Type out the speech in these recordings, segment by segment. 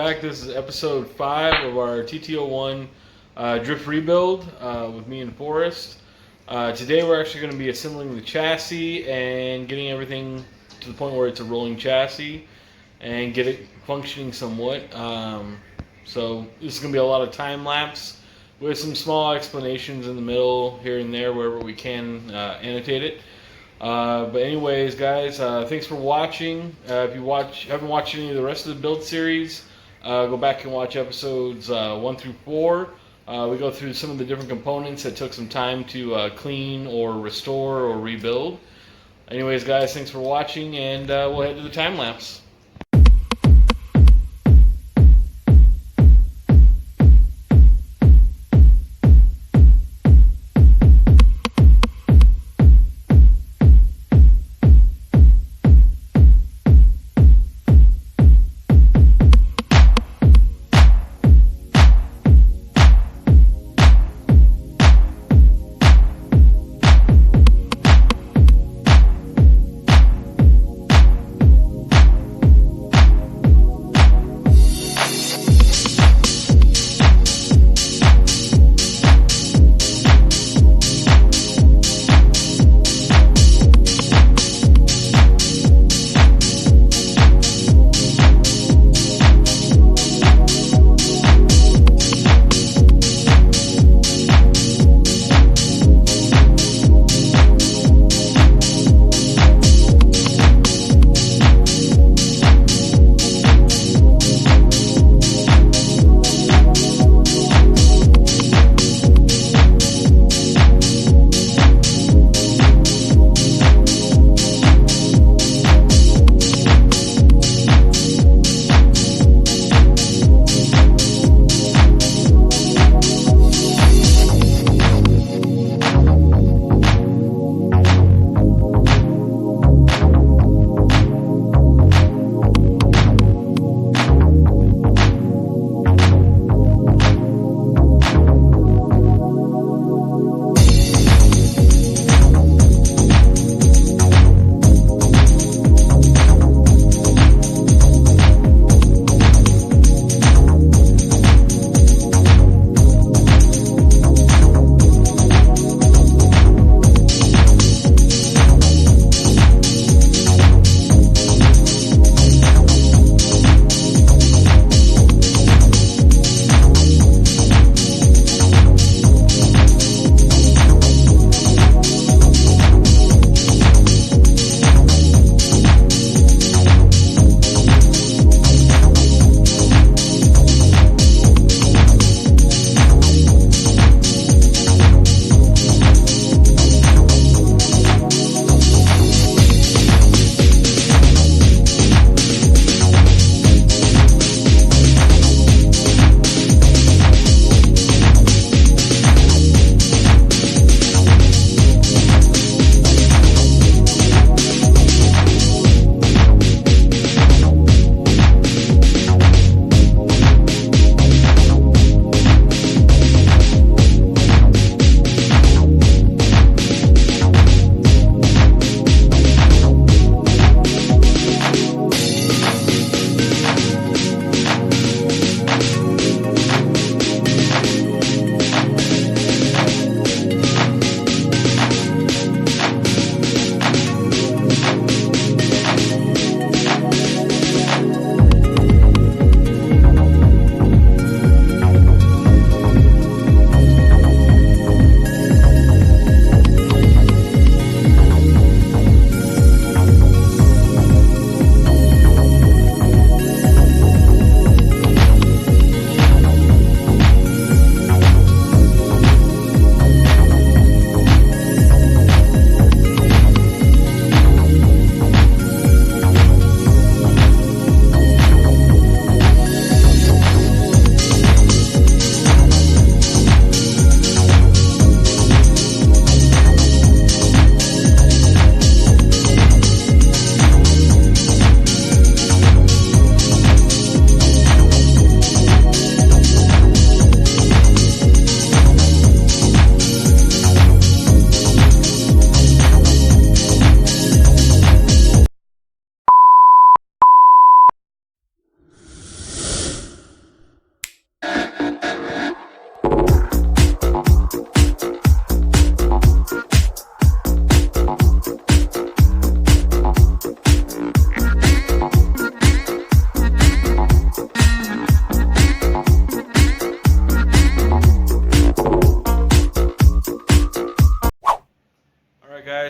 back. This is episode 5 of our TT01 drift rebuild with me and Forrest. Today we're actually going to be assembling the chassis and getting everything to the point where it's a rolling chassis and get it functioning somewhat. So this is going to be a lot of time lapse with some small explanations in the middle here and there wherever we can annotate it. But anyways, guys, thanks for watching. If you haven't watched any of the rest of the build series, go back and watch episodes 1 through 4. We go through some of the different components that took some time to clean or restore or rebuild. Anyways, guys, thanks for watching, and we'll head to the time lapse.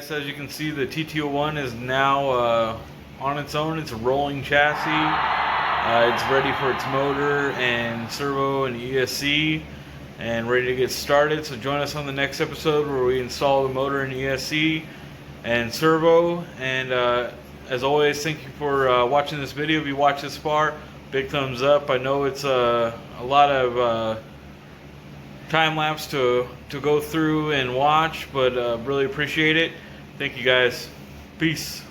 guys, as you can see, the TT01 is now on its own. It's a rolling chassis. It's ready for its motor and servo and ESC and ready to get started. So join us on the next episode where we install the motor and ESC and servo. And as always, thank you for watching this video. If you watched this far, big thumbs up. I know it's a lot of time lapse to go through and watch, but really appreciate it. Thank you guys. Peace.